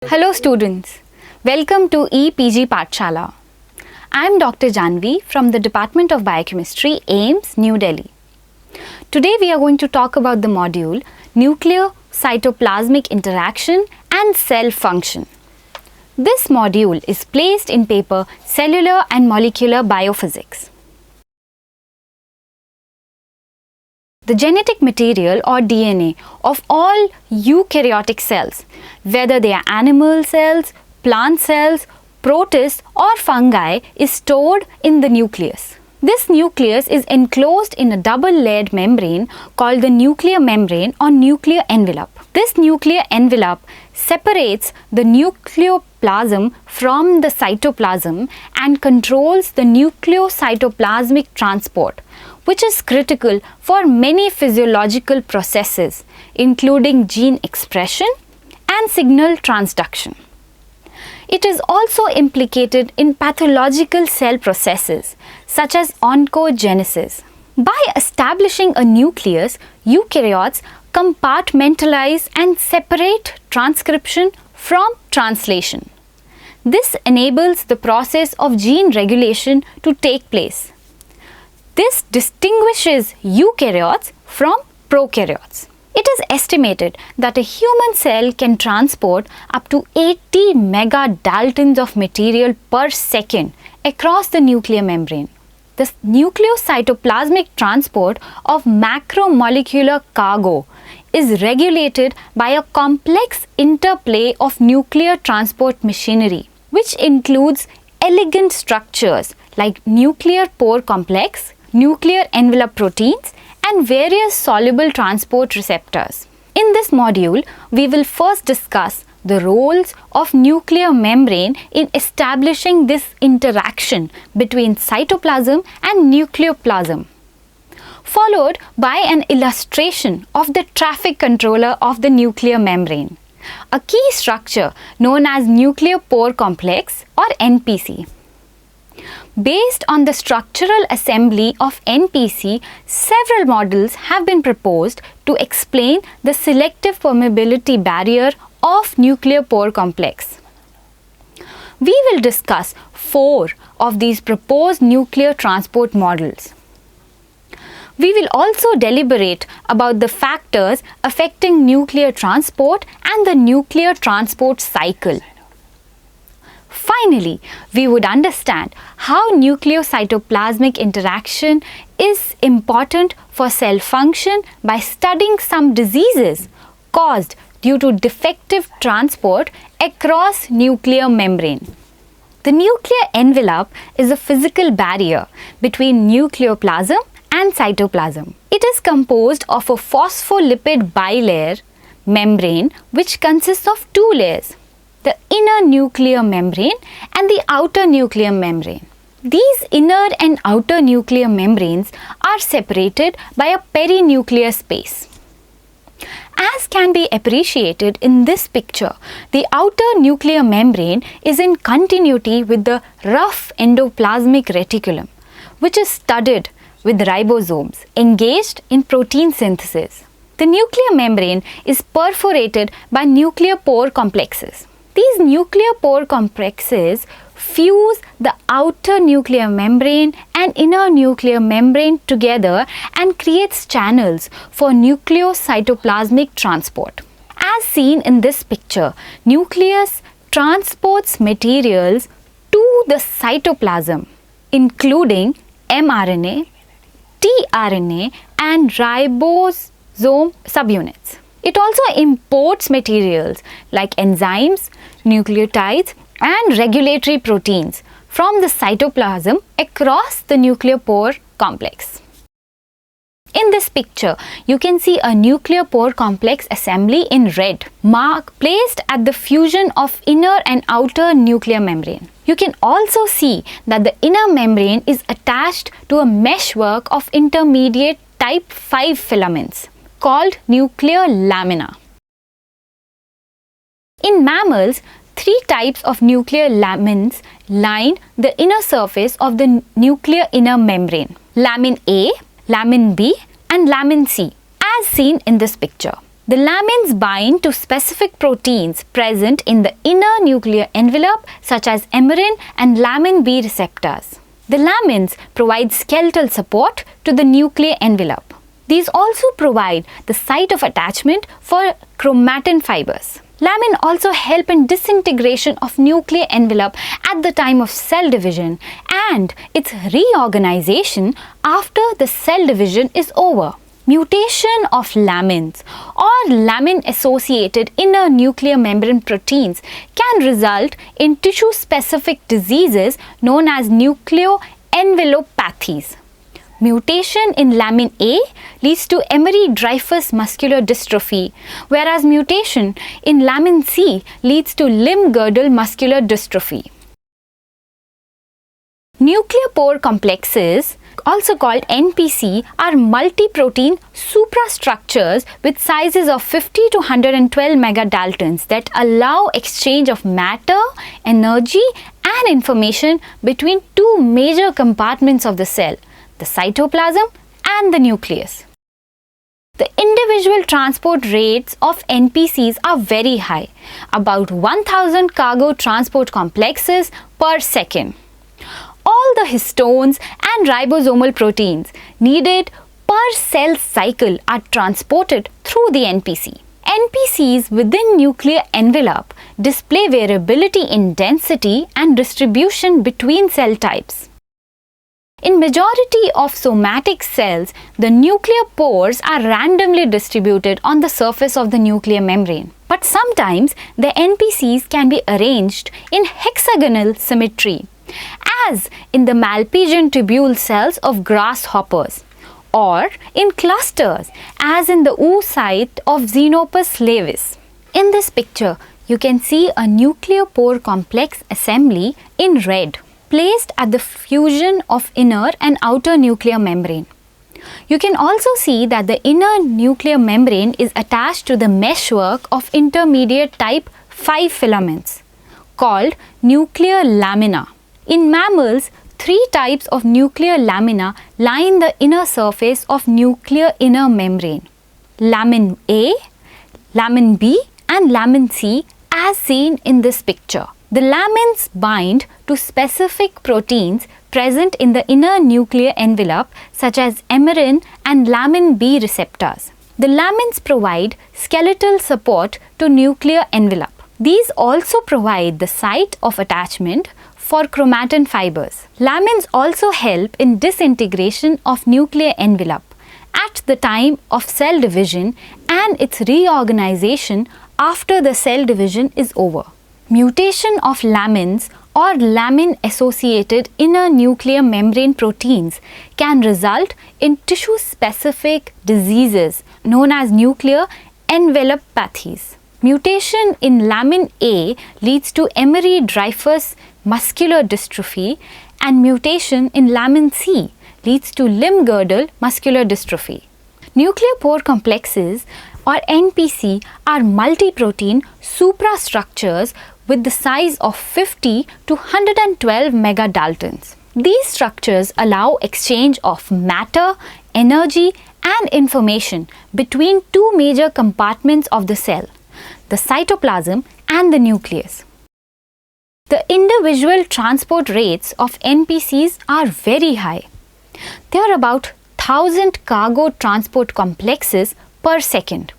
Hello students, welcome to EPG Pathshala. I am Dr. Janvi from the Department of Biochemistry, AIIMS, New Delhi. Today we are going to talk about the module Nucleocytoplasmic Interaction and Cell Function. This module is placed in paper Cellular and Molecular Biophysics. The genetic material or DNA of all eukaryotic cells, whether they are animal cells, plant cells, protists or fungi, is stored in the nucleus. This nucleus is enclosed in a double-layered membrane called the nuclear membrane or nuclear envelope. This nuclear envelope separates the nucleoplasm from the cytoplasm and controls the nucleocytoplasmic transport, which is critical for many physiological processes, including gene expression and signal transduction. It is also implicated in pathological cell processes such as oncogenesis. By establishing a nucleus, eukaryotes compartmentalize and separate transcription from translation. This enables the process of gene regulation to take place. This distinguishes eukaryotes from prokaryotes. It is estimated that a human cell can transport up to 80 megadaltons of material per second across the nuclear membrane. The nucleocytoplasmic transport of macromolecular cargo is regulated by a complex interplay of nuclear transport machinery, which includes elegant structures like nuclear pore complex, nuclear envelope proteins, and various soluble transport receptors. In this module, we will first discuss the roles of nuclear membrane in establishing this interaction between cytoplasm and nucleoplasm, followed by an illustration of the traffic controller of the nuclear membrane, a key structure known as nuclear pore complex or NPC. Based on the structural assembly of NPC, several models have been proposed to explain the selective permeability barrier of nuclear pore complex. We will discuss 4 of these proposed nuclear transport models. We will also deliberate about the factors affecting nuclear transport and the nuclear transport cycle. Finally, we would understand how nucleocytoplasmic interaction is important for cell function by studying some diseases caused due to defective transport across nuclear membrane. The nuclear envelope is a physical barrier between nucleoplasm and cytoplasm. It is composed of a phospholipid bilayer membrane which consists of 2 layers, the inner nuclear membrane and the outer nuclear membrane. These inner and outer nuclear membranes are separated by a perinuclear space. As can be appreciated in this picture, the outer nuclear membrane is in continuity with the rough endoplasmic reticulum, which is studded with ribosomes engaged in protein synthesis. The nuclear membrane is perforated by nuclear pore complexes. These nuclear pore complexes fuse the outer nuclear membrane and inner nuclear membrane together and creates channels for nucleocytoplasmic transport. As seen in this picture, nucleus transports materials to the cytoplasm, including mRNA, tRNA, and ribosome subunits. It also imports materials like enzymes, nucleotides, and regulatory proteins from the cytoplasm across the nuclear pore complex. In this picture, you can see a nuclear pore complex assembly in red, placed at the fusion of inner and outer nuclear membrane. You can also see that the inner membrane is attached to a meshwork of intermediate type 5 filaments called nuclear lamina. In mammals, 3 types of nuclear lamins line the inner surface of the nuclear inner membrane: lamin A, lamin B, and lamin C, as seen in this picture. The lamins bind to specific proteins present in the inner nuclear envelope such as emerin and lamin B receptors. The lamins provide skeletal support to the nuclear envelope. These also provide the site of attachment for chromatin fibers. Lamin also help in disintegration of nuclear envelope at the time of cell division and its reorganization after the cell division is over. Mutation of lamins or lamin-associated inner nuclear membrane proteins can result in tissue-specific diseases known as nucleoenvelopathies. Mutation in lamin A leads to Emery-Dreifuss muscular dystrophy, whereas mutation in lamin C leads to limb-girdle muscular dystrophy. Nuclear pore complexes, also called NPC, are multi-protein suprastructures with sizes of 50 to 112 megadaltons that allow exchange of matter, energy and information between two major compartments of the cell, the cytoplasm and the nucleus. The individual transport rates of NPCs are very high, about 1000 cargo transport complexes per second. All the histones and ribosomal proteins needed per cell cycle are transported through the NPC. NPCs within nuclear envelope display variability in density and distribution between cell types. In majority of somatic cells, the nuclear pores are randomly distributed on the surface of the nuclear membrane. But sometimes the NPCs can be arranged in hexagonal symmetry, as in the Malpighian tubule cells of grasshoppers, or in clusters, as in the oocyte of Xenopus laevis. In this picture, you can see a nuclear pore complex assembly in red, placed at the fusion of inner and outer nuclear membrane. You can also see that the inner nuclear membrane is attached to the meshwork of intermediate type 5 filaments, called nuclear lamina. In mammals, 3 types of nuclear lamina line the inner surface of nuclear inner membrane: lamin A, lamin B and lamin C, as seen in this picture. The lamins bind to specific proteins present in the inner nuclear envelope such as emerin and lamin B receptors. The lamins provide skeletal support to nuclear envelope. These also provide the site of attachment for chromatin fibers. Lamins also help in disintegration of nuclear envelope at the time of cell division and its reorganization after the cell division is over. Mutation of lamins or lamin-associated inner nuclear membrane proteins can result in tissue-specific diseases known as nuclear envelopathies. Mutation in lamin A leads to Emery-Dreifuss muscular dystrophy, and mutation in lamin C leads to limb-girdle muscular dystrophy. Nuclear pore complexes or NPC are multi-protein suprastructures with the size of 50 to 112 megadaltons. These structures allow exchange of matter, energy and information between two major compartments of the cell, the cytoplasm and the nucleus. The individual transport rates of NPCs are very high. There are about 1000 cargo transport complexes per second.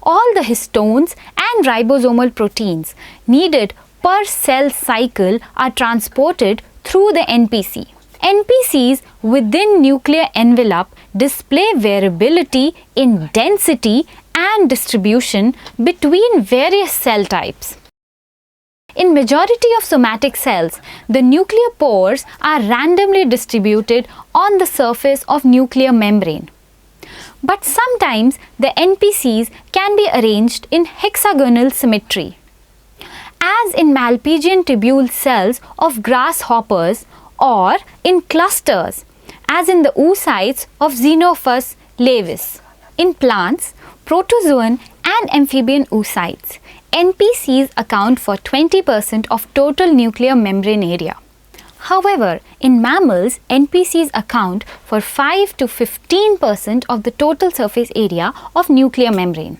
All the histones and ribosomal proteins needed per cell cycle are transported through the NPC. NPCs within nuclear envelope display variability in density and distribution between various cell types. In majority of somatic cells, the nuclear pores are randomly distributed on the surface of nuclear membrane. But sometimes the NPCs can be arranged in hexagonal symmetry, as in Malpighian tubule cells of grasshoppers, or in clusters, as in the oocytes of Xenopus laevis. In plants, protozoan and amphibian oocytes, NPCs account for 20% of total nuclear membrane area. However, in mammals, NPCs account for 5 to 15% of the total surface area of nuclear membrane.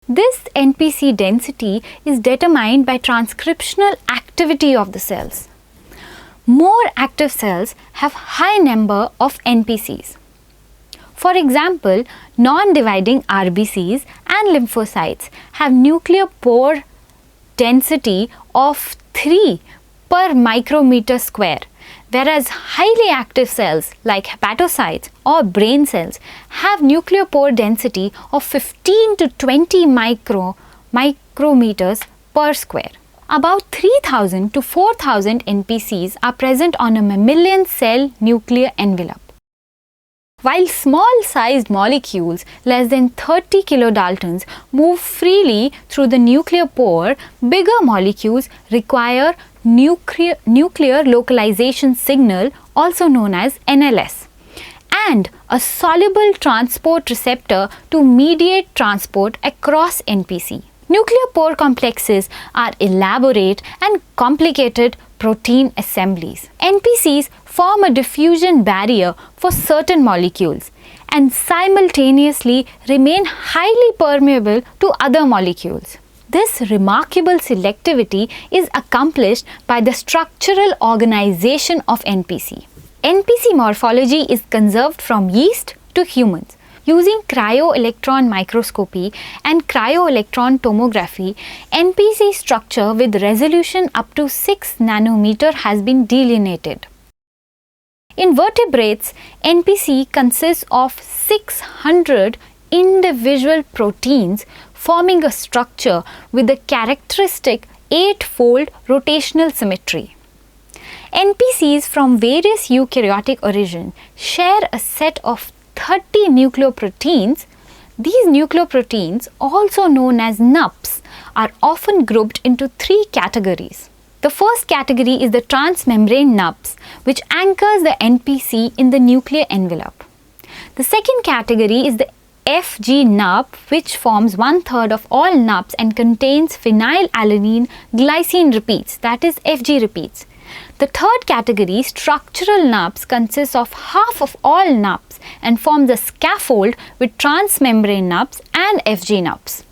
This NPC density is determined by transcriptional activity of the cells. More active cells have high number of NPCs. For example, non-dividing RBCs and lymphocytes have nuclear pore density of 3 per micrometer square, whereas highly active cells like hepatocytes or brain cells have nuclear pore density of 15 to 20 micrometers per square. About 3000 to 4000 NPCs are present on a mammalian cell nuclear envelope. While small-sized molecules less than 30 kilodaltons move freely through the nuclear pore, bigger molecules require nuclear localization signal, also known as NLS, and a soluble transport receptor to mediate transport across NPC. Nuclear pore complexes are elaborate and complicated protein assemblies. NPCs form a diffusion barrier for certain molecules and simultaneously remain highly permeable to other molecules. This remarkable selectivity is accomplished by the structural organization of NPC. NPC morphology is conserved from yeast to humans. Using cryo-electron microscopy and cryo-electron tomography, NPC structure with resolution up to 6 nanometer has been delineated. In vertebrates, NPC consists of 600 individual proteins forming a structure with a characteristic 8-fold rotational symmetry. NPCs from various eukaryotic origin share a set of 30 nucleoproteins. These nucleoproteins, also known as NUPs, are often grouped into 3 categories. The first category is the transmembrane NUPs, which anchors the NPC in the nuclear envelope. The second category is the FG NUP, which forms 1/3 of all NUPs and contains phenylalanine glycine repeats, that is FG repeats. The third category, structural NUPs, consists of half of all NUPs and forms a scaffold with transmembrane NUPs and FG NUPs.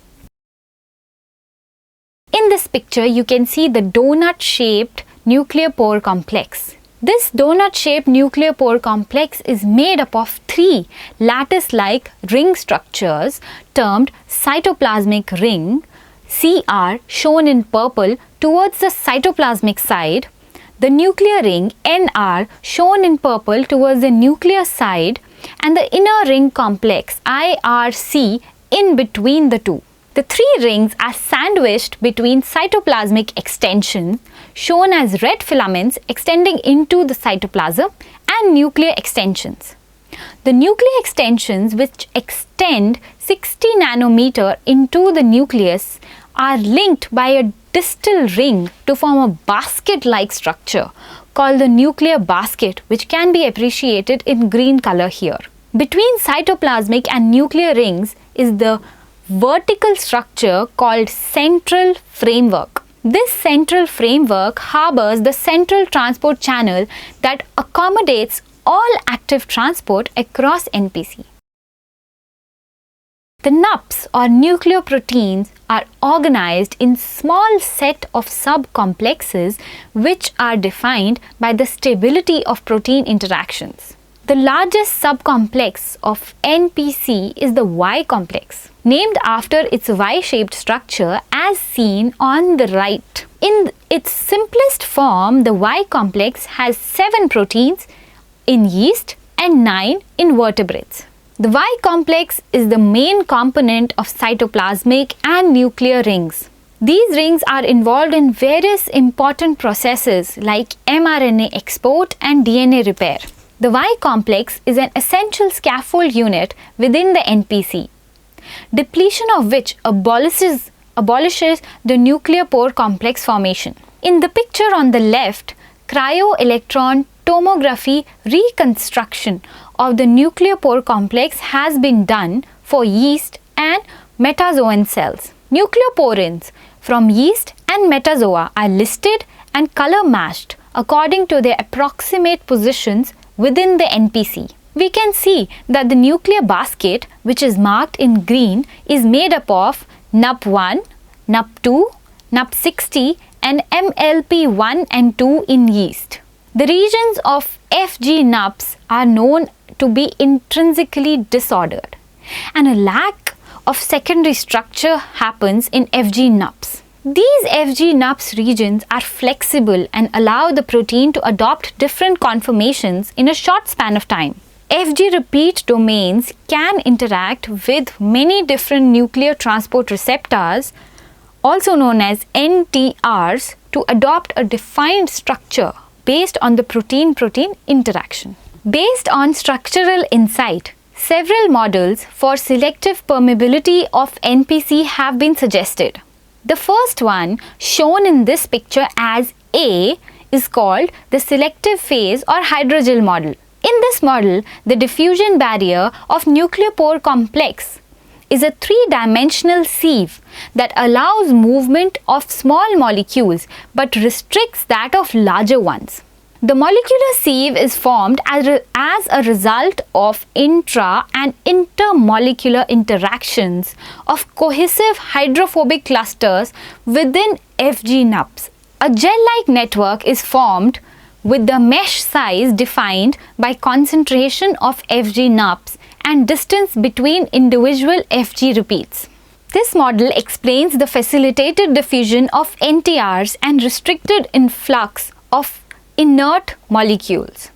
In this picture, you can see the donut-shaped nuclear pore complex. This donut-shaped nuclear pore complex is made up of 3 lattice-like ring structures termed cytoplasmic ring, CR, shown in purple towards the cytoplasmic side, the nuclear ring, NR, shown in purple towards the nuclear side, and the inner ring complex, IRC, in between the two. The 3 rings are sandwiched between cytoplasmic extensions, shown as red filaments extending into the cytoplasm, and nuclear extensions. The nuclear extensions, which extend 60 nanometer into the nucleus, are linked by a distal ring to form a basket-like structure called the nuclear basket, which can be appreciated in green color here. Between cytoplasmic and nuclear rings is the vertical structure called central framework. This central framework harbors the central transport channel that accommodates all active transport across NPC. The NUPs or nucleoproteins are organized in small set of subcomplexes which are defined by the stability of protein interactions. The largest subcomplex of NPC is the Y complex, named after its Y-shaped structure as seen on the right. In its simplest form, the Y complex has 7 proteins in yeast and 9 in vertebrates. The Y complex is the main component of cytoplasmic and nuclear rings. These rings are involved in various important processes like mRNA export and DNA repair. The Y complex is an essential scaffold unit within the NPC, depletion of which abolishes the nuclear pore complex formation. In the picture on the left, cryo-electron tomography reconstruction of the nuclear pore complex has been done for yeast and metazoan cells. Nucleoporins from yeast and metazoa are listed and color matched according to their approximate positions within the NPC. We can see that the nuclear basket, which is marked in green, is made up of NUP1, NUP2, NUP60 and MLP1 and 2 in yeast. The regions of FG NUPs are known to be intrinsically disordered, and a lack of secondary structure happens in FG NUPs. These FG NUPs regions are flexible and allow the protein to adopt different conformations in a short span of time. FG repeat domains can interact with many different nuclear transport receptors, also known as NTRs, to adopt a defined structure based on the protein-protein interaction. Based on structural insight, several models for selective permeability of NPC have been suggested. The first one, shown in this picture as A, is called the selective phase or hydrogel model. In this model, the diffusion barrier of nuclear pore complex is a three-dimensional sieve that allows movement of small molecules but restricts that of larger ones. The molecular sieve is formed as a result of intra- and intermolecular interactions of cohesive hydrophobic clusters within FG NUPs. A gel-like network is formed with the mesh size defined by concentration of FG NUPs and distance between individual FG repeats. This model explains the facilitated diffusion of NTRs and restricted influx of inert molecules.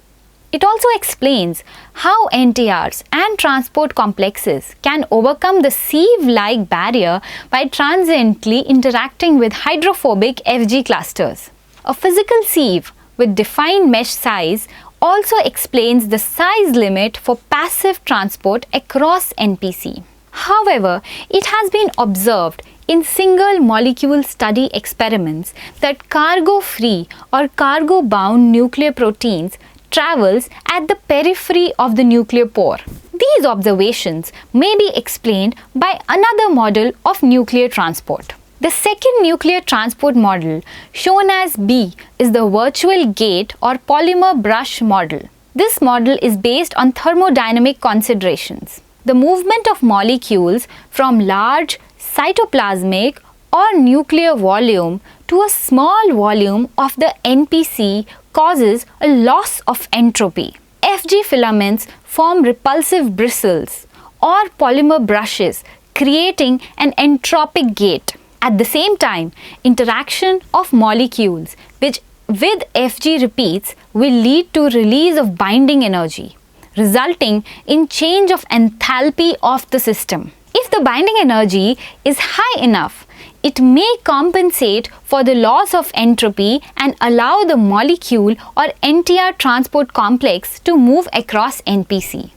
It also explains how NTRs and transport complexes can overcome the sieve-like barrier by transiently interacting with hydrophobic FG clusters. A physical sieve with defined mesh size also explains the size limit for passive transport across NPC. However, it has been observed in single molecule study experiments that cargo-free or cargo-bound nuclear proteins travels at the periphery of the nuclear pore. These observations may be explained by another model of nuclear transport. The second nuclear transport model, shown as B, is the virtual gate or polymer brush model. This model is based on thermodynamic considerations. The movement of molecules from large cytoplasmic or nuclear volume to a small volume of the NPC causes a loss of entropy. FG filaments form repulsive bristles or polymer brushes, creating an entropic gate. At the same time, interaction of molecules with FG repeats will lead to release of binding energy, resulting in change of enthalpy of the system. If the binding energy is high enough, it may compensate for the loss of entropy and allow the molecule or NTR transport complex to move across NPC.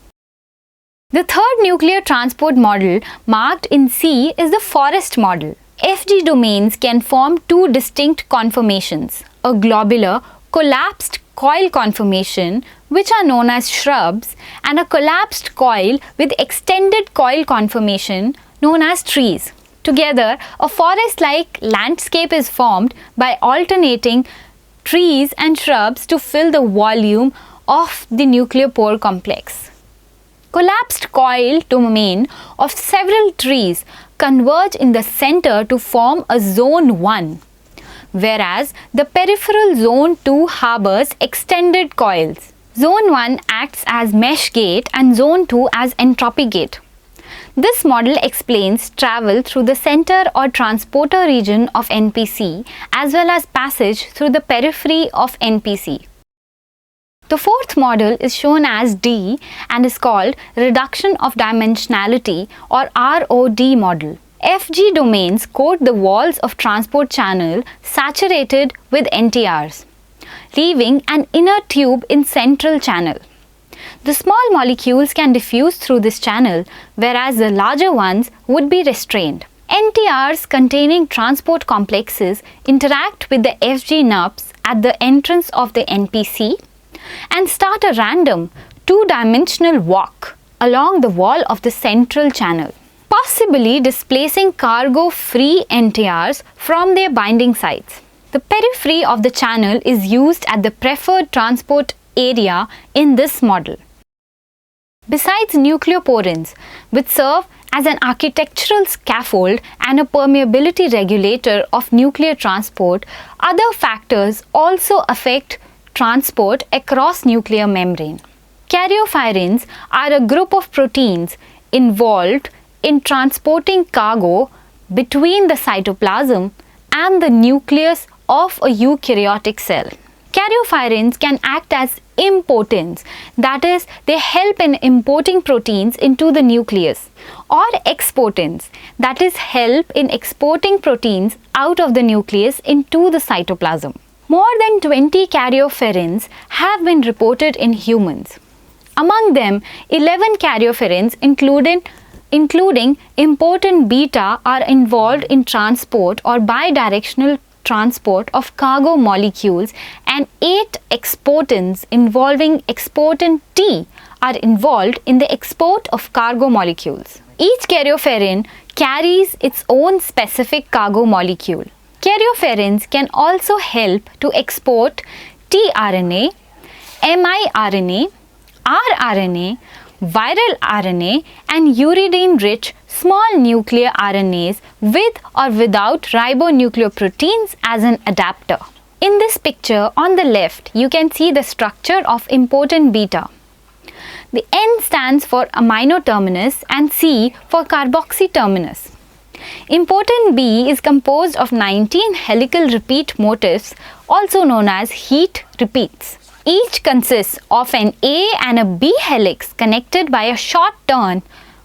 The third nuclear transport model marked in C is the forest model. FG domains can form two distinct conformations, a globular collapsed coil conformation, which are known as shrubs, and a collapsed coil with extended coil conformation known as trees. Together, a forest-like landscape is formed by alternating trees and shrubs to fill the volume of the nuclear pore complex. Collapsed coil domain of several trees converge in the center to form a zone 1, whereas the peripheral zone 2 harbors extended coils. Zone 1 acts as mesh gate and zone 2 as entropy gate. This model explains travel through the center or transporter region of NPC as well as passage through the periphery of NPC. The fourth model is shown as D and is called Reduction of Dimensionality or ROD model. FG domains coat the walls of transport channel saturated with NTRs, leaving an inner tube in central channel. The small molecules can diffuse through this channel, whereas the larger ones would be restrained. NTRs containing transport complexes interact with the FG NUPs at the entrance of the NPC and start a random two-dimensional walk along the wall of the central channel, possibly displacing cargo-free NTRs from their binding sites. The periphery of the channel is used at the preferred transport area in this model. Besides nucleoporins, which serve as an architectural scaffold and a permeability regulator of nuclear transport, other factors also affect transport across nuclear membrane. Karyophyrenes are a group of proteins involved in transporting cargo between the cytoplasm and the nucleus of a eukaryotic cell. Karyophyrenes can act as importins, that is, they help in importing proteins into the nucleus, or exportins, that is, help in exporting proteins out of the nucleus into the cytoplasm. More than 20 karyophyrenes have been reported in humans. Among them, 11 karyophyrenes, including important beta, are involved in transport or bidirectional transport of cargo molecules, and 8 exportins involving exportin T are involved in the export of cargo molecules. Each karyophyrin carries its own specific cargo molecule. Karyophyrenes can also help to export tRNA, miRNA, rRNA, viral RNA, and uridine-rich small nuclear RNAs with or without ribonucleoproteins as an adapter. In this picture on the left, you can see the structure of important beta. The N stands for amino terminus and C for carboxy terminus. Important B is composed of 19 helical repeat motifs, also known as heat repeats. Each consists of an A and a B helix connected by a short turn,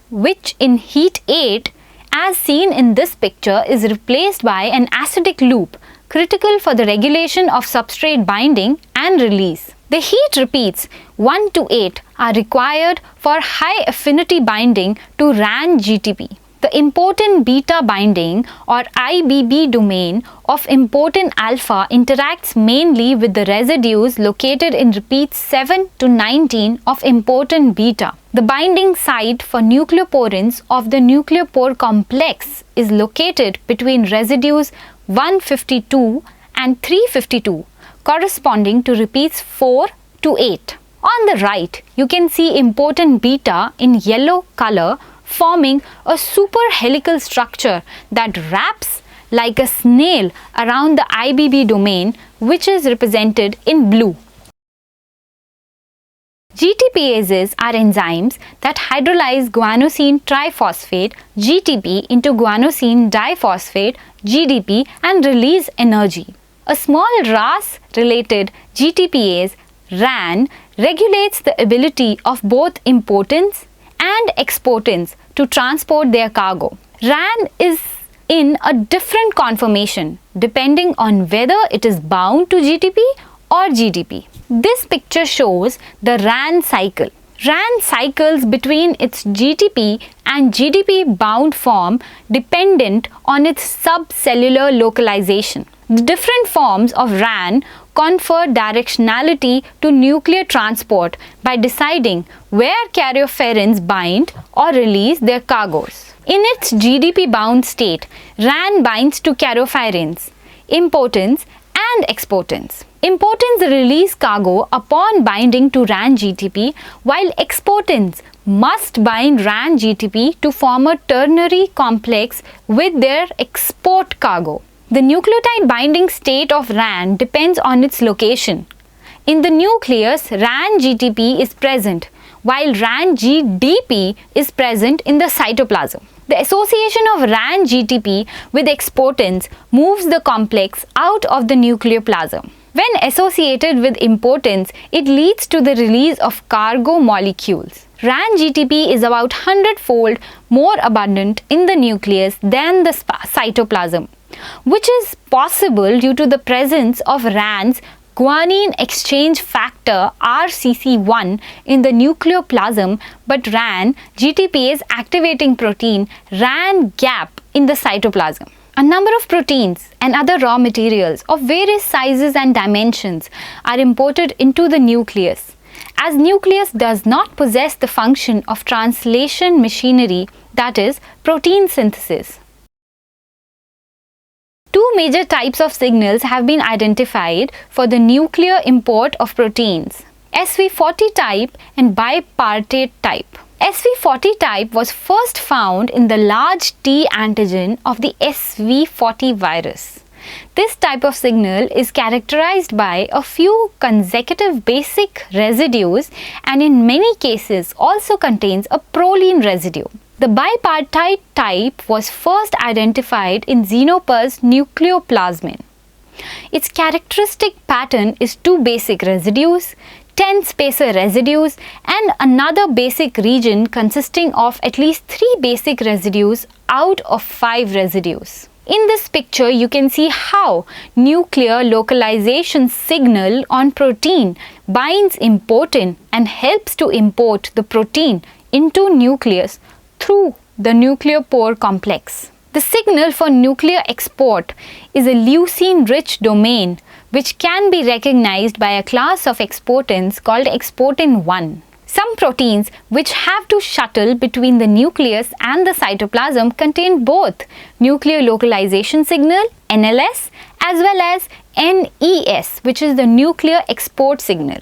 which in heat 8, as seen in this picture, is replaced by an acidic loop, critical for the regulation of substrate binding and release. The heat repeats 1 to 8 are required for high affinity binding to RAN-GTP. The important beta binding or IBB domain of important alpha interacts mainly with the residues located in repeats 7 to 19 of important beta. The binding site for nucleoporins of the nucleopore complex is located between residues 152 and 352, corresponding to repeats 4 to 8. On the right, you can see important beta in yellow color forming a superhelical structure that wraps like a snail around the IBB domain, which is represented in blue. GTPases are enzymes that hydrolyze guanosine triphosphate GTP into guanosine diphosphate GDP and release energy. A small RAS-related GTPase, RAN, regulates the ability of both importins and exportins to transport their cargo. RAN is in a different conformation depending on whether it is bound to GTP or GDP. This picture shows the RAN cycle. RAN cycles between its GTP and GDP bound form dependent on its subcellular localization. The different forms of RAN confer directionality to nuclear transport by deciding where karyophyrenes bind or release their cargoes. In its GDP-bound state, RAN binds to karyophyrenes, importins, and exportins. Importins release cargo upon binding to RAN-GTP, while exportins must bind RAN-GTP to form a ternary complex with their export cargo. The nucleotide binding state of RAN depends on its location. In the nucleus, RAN-GTP is present, while RAN-GDP is present in the cytoplasm. The association of RAN-GTP with exportins moves the complex out of the nucleoplasm. When associated with importins, it leads to the release of cargo molecules. RAN-GTP is about 100-fold more abundant in the nucleus than the cytoplasm, which is possible due to the presence of RAN's guanine exchange factor RCC1 in the nucleoplasm, but RAN-GTPase activating protein RAN-GAP in the cytoplasm. A number of proteins and other raw materials of various sizes and dimensions are imported into the nucleus. As nucleus does not possess the function of translation machinery, that is, protein synthesis. Two major types of signals have been identified for the nuclear import of proteins: SV40 type and bipartite type. SV40 type was first found in the large T antigen of the SV40 virus. This type of signal is characterized by a few consecutive basic residues and in many cases also contains a proline residue. The bipartite type was first identified in Xenopus nucleoplasmin. Its characteristic pattern is two basic residues, 10 spacer residues, and another basic region consisting of at least 3 basic residues out of 5 residues. In this picture, you can see how nuclear localization signal on protein binds important and helps to import the protein into nucleus through the nuclear pore complex. The signal for nuclear export is a leucine-rich domain which can be recognized by a class of exportins called exportin 1. Some proteins which have to shuttle between the nucleus and the cytoplasm contain both nuclear localization signal NLS as well as NES, which is the nuclear export signal.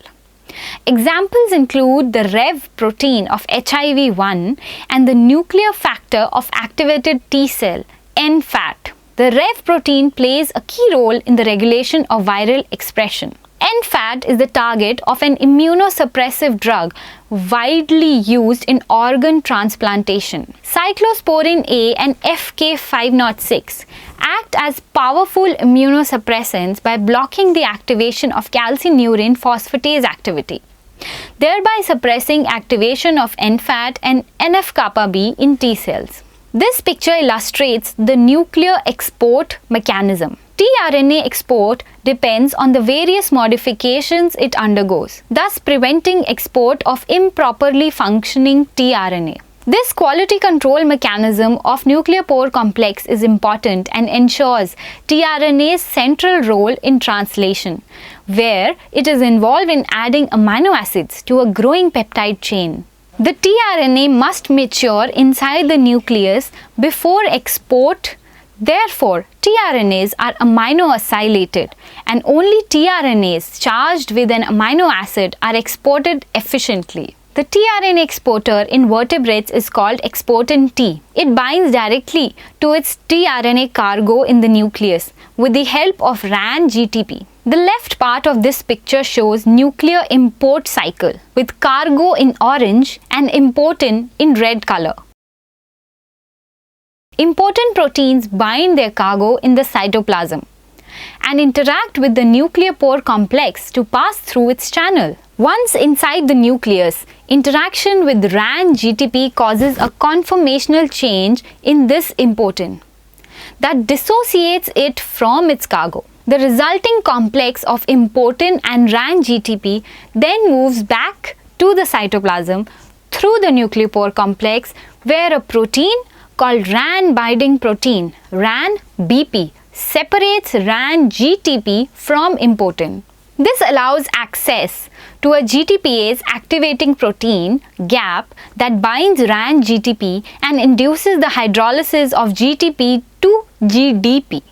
Examples include the Rev protein of HIV-1 and the nuclear factor of activated T cell NFAT. The Rev protein plays a key role in the regulation of viral expression. NFAT is the target of an immunosuppressive drug widely used in organ transplantation. Cyclosporin A and FK506 act as powerful immunosuppressants by blocking the activation of calcineurin phosphatase activity, thereby suppressing activation of NFAT and NF-kappa B in T cells. This picture illustrates the nuclear export mechanism. tRNA export depends on the various modifications it undergoes, thus preventing export of improperly functioning tRNA. This quality control mechanism of nuclear pore complex is important and ensures tRNA's central role in translation, where it is involved in adding amino acids to a growing peptide chain. The tRNA must mature inside the nucleus before export. Therefore, tRNAs are amino-acylated and only tRNAs charged with an amino acid are exported efficiently. The tRNA exporter in vertebrates is called exportin T. It binds directly to its tRNA cargo in the nucleus with the help of RAN-GTP. The left part of this picture shows nuclear import cycle with cargo in orange and importin in red color. Important proteins bind their cargo in the cytoplasm and interact with the nuclear pore complex to pass through its channel. Once inside the nucleus, interaction with RAN-GTP causes a conformational change in this importin that dissociates it from its cargo. The resulting complex of importin and RAN-GTP then moves back to the cytoplasm through the nuclear pore complex, where a protein called RAN-binding protein, RAN-BP, separates RAN-GTP from importin. This allows access to a GTPase activating protein, GAP, that binds RAN-GTP and induces the hydrolysis of GTP to GDP.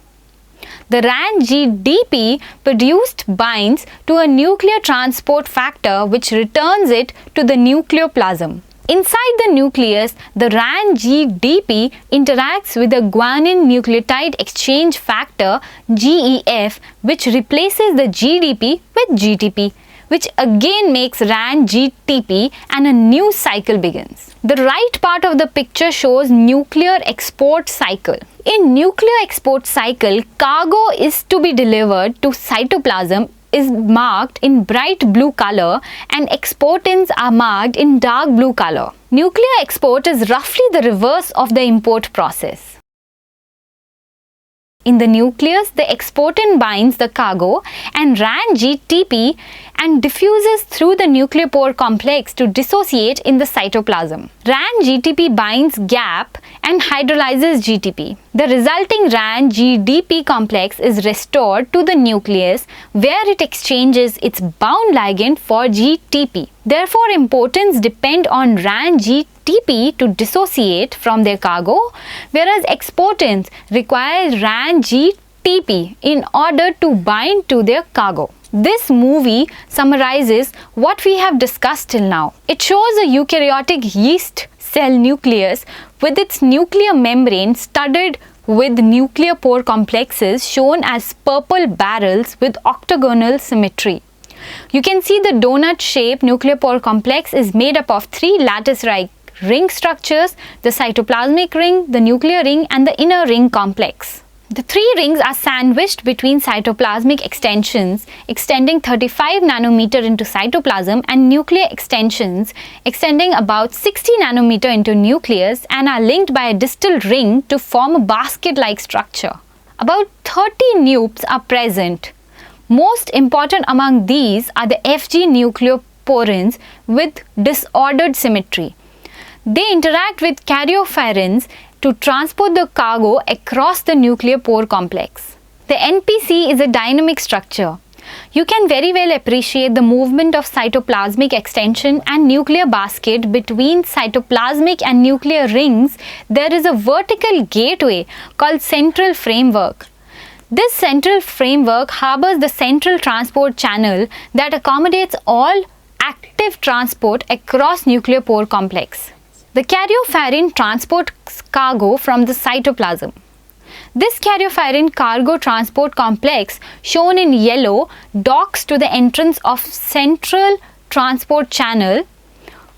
The RAN-GDP produced binds to a nuclear transport factor which returns it to the nucleoplasm. Inside the nucleus, the RAN-GDP interacts with the guanine nucleotide exchange factor GEF, which replaces the GDP with GTP, which again makes RAN-GTP, and a new cycle begins. The right part of the picture shows nuclear export cycle. In nuclear export cycle, cargo is to be delivered to cytoplasm is marked in bright blue color and exportins are marked in dark blue color. Nuclear export is roughly the reverse of the import process. In the nucleus, the exportin binds the cargo and RAN-GTP and diffuses through the nuclear pore complex to dissociate in the cytoplasm. RAN-GTP binds GAP and hydrolyzes GTP. The resulting RAN-GDP complex is restored to the nucleus, where it exchanges its bound ligand for GTP. Therefore, importins depend on RAN-GTP to dissociate from their cargo, whereas exportins require RAN-GTP ATP in order to bind to their cargo. This movie summarizes what we have discussed till now. It shows a eukaryotic yeast cell nucleus with its nuclear membrane studded with nuclear pore complexes shown as purple barrels with octagonal symmetry. You can see the donut-shaped nuclear pore complex is made up of 3 lattice-like ring structures: the cytoplasmic ring, the nuclear ring, and the inner ring complex. The 3 rings are sandwiched between cytoplasmic extensions extending 35 nanometer into cytoplasm and nuclear extensions extending about 60 nanometer into nucleus, and are linked by a distal ring to form a basket-like structure. About 30 nupes are present. Most important among these are the Fg nucleoporins with disordered symmetry. They interact with karyophorins to transport the cargo across the nuclear pore complex. The NPC is a dynamic structure. You can very well appreciate the movement of cytoplasmic extension and nuclear basket between cytoplasmic and nuclear rings. There is a vertical gateway called central framework. This central framework harbors the central transport channel that accommodates all active transport across nuclear pore complex. The karyophorin transports cargo from the cytoplasm. This karyophorin cargo transport complex, shown in yellow, docks to the entrance of central transport channel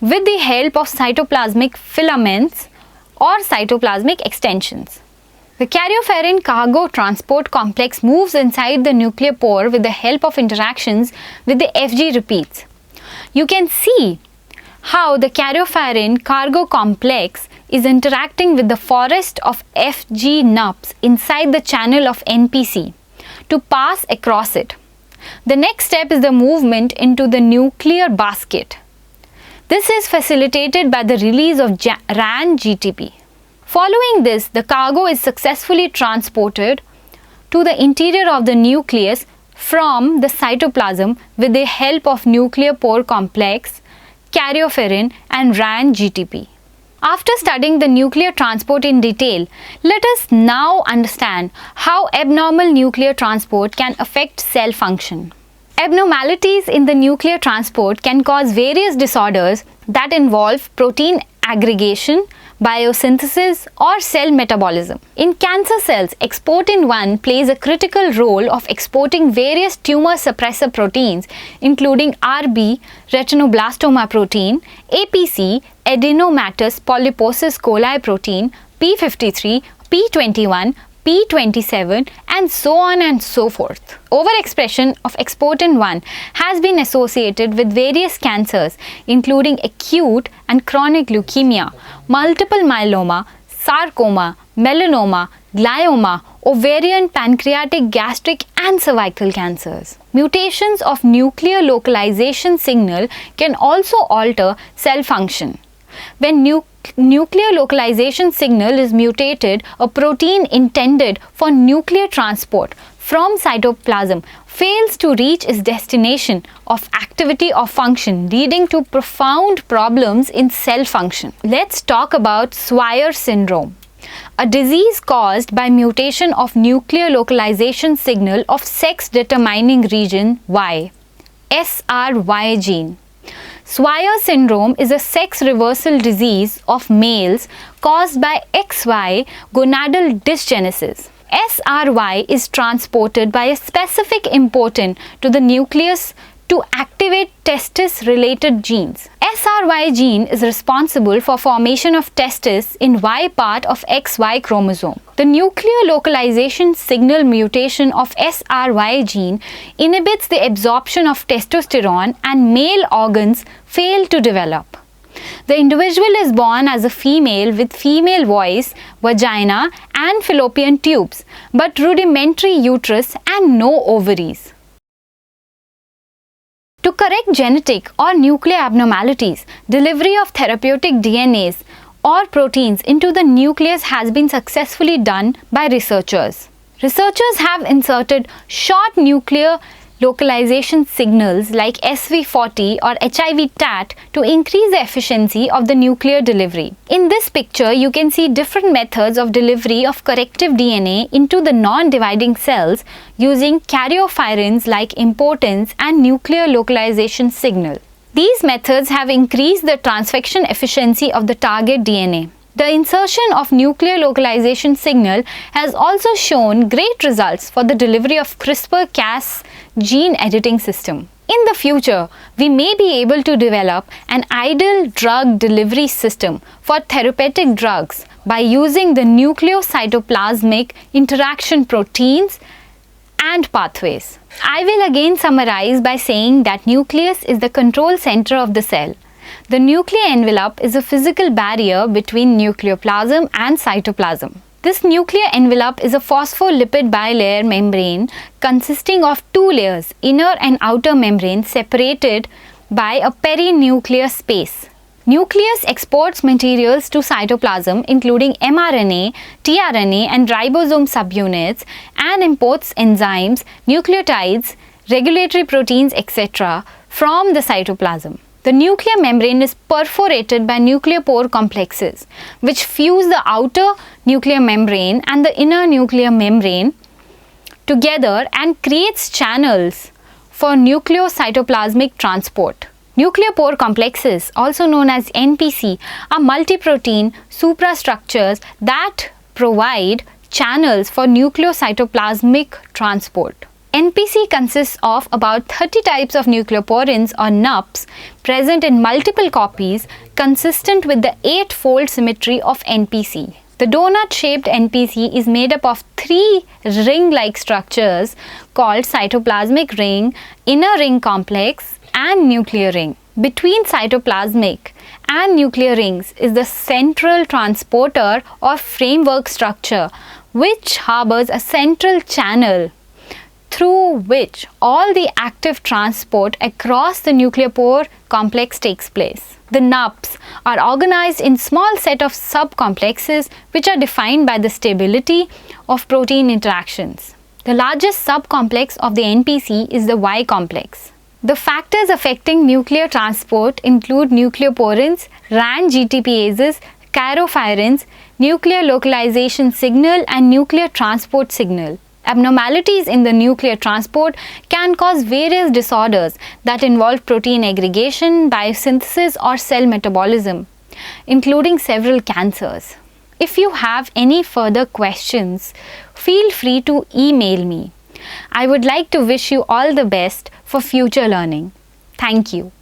with the help of cytoplasmic filaments or cytoplasmic extensions. The karyophorin cargo transport complex moves inside the nuclear pore with the help of interactions with the Fg repeats. You can see how the karyophorin cargo complex is interacting with the forest of Fg nups inside the channel of NPC to pass across it. The next step is the movement into the nuclear basket. This is facilitated by the release of RAN-GTP. Following this, the cargo is successfully transported to the interior of the nucleus from the cytoplasm with the help of nuclear pore complex, karyophorin, and RAN-GTP. After studying the nuclear transport in detail, let us now understand how abnormal nuclear transport can affect cell function. Abnormalities in the nuclear transport can cause various disorders that involve protein aggregation, biosynthesis, or cell metabolism. In cancer cells, exportin 1 plays a critical role of exporting various tumor suppressor proteins including RB, retinoblastoma protein, APC, adenomatous polyposis coli protein, P53, P21, P27, and so on and so forth. Overexpression of exportin 1 has been associated with various cancers including acute and chronic leukemia, multiple myeloma, sarcoma, melanoma, glioma, ovarian, pancreatic, gastric, and cervical cancers. Mutations of nuclear localization signal can also alter cell function. When nuclear localization signal is mutated, a protein intended for nuclear transport from cytoplasm fails to reach its destination of activity or function, leading to profound problems in cell function. Let's talk about Swyer syndrome, a disease caused by mutation of nuclear localization signal of sex-determining region Y, SRY gene. Swyer syndrome is a sex reversal disease of males caused by XY gonadal dysgenesis. SRY is transported by a specific important to the nucleus to activate testis-related genes. SRY gene is responsible for formation of testis in Y part of XY chromosome. The nuclear localization signal mutation of SRY gene inhibits the absorption of testosterone and male organs fail to develop. The individual is born as a female with female voice, vagina, and fallopian tubes, but rudimentary uterus and no ovaries. To correct genetic or nuclear abnormalities, delivery of therapeutic DNAs or proteins into the nucleus has been successfully done by researchers. Researchers have inserted short nuclear localization signals like SV40 or HIV-TAT to increase the efficiency of the nuclear delivery. In this picture, you can see different methods of delivery of corrective DNA into the non-dividing cells using karyophyrenes like importance and nuclear localization signal. These methods have increased the transfection efficiency of the target DNA. The insertion of nuclear localization signal has also shown great results for the delivery of CRISPR-Cas gene editing system. In the future, we may be able to develop an ideal drug delivery system for therapeutic drugs by using the nucleocytoplasmic interaction proteins and pathways. I will again summarize by saying that nucleus is the control center of the cell. The nuclear envelope is a physical barrier between nucleoplasm and cytoplasm. This nuclear envelope is a phospholipid bilayer membrane consisting of two layers, inner and outer membrane, separated by a perinuclear space. Nucleus exports materials to cytoplasm including mRNA, tRNA and ribosome subunits, and imports enzymes, nucleotides, regulatory proteins, etc. from the cytoplasm. The nuclear membrane is perforated by nuclear pore complexes, which fuse the outer nuclear membrane and the inner nuclear membrane together and creates channels for nucleocytoplasmic transport. Nuclear pore complexes, also known as NPC, are multi-protein suprastructures that provide channels for nucleocytoplasmic transport. NPC consists of about 30 types of nucleoporins or NUPs present in multiple copies consistent with the 8-fold symmetry of NPC. The donut-shaped NPC is made up of 3 ring-like structures called cytoplasmic ring, inner ring complex, and nuclear ring. Between cytoplasmic and nuclear rings is the central transporter or framework structure, which harbors a central channel through which all the active transport across the nuclear pore complex takes place. The NUPs are organized in small set of subcomplexes which are defined by the stability of protein interactions. The largest subcomplex of the NPC is the Y complex. The factors affecting nuclear transport include nucleoporins, RAN GTPases, karyophyrenes, nuclear localization signal and nuclear transport signal. Abnormalities in the nuclear transport can cause various disorders that involve protein aggregation, biosynthesis or cell metabolism, including several cancers. If you have any further questions, feel free to email me. I would like to wish you all the best for future learning. Thank you.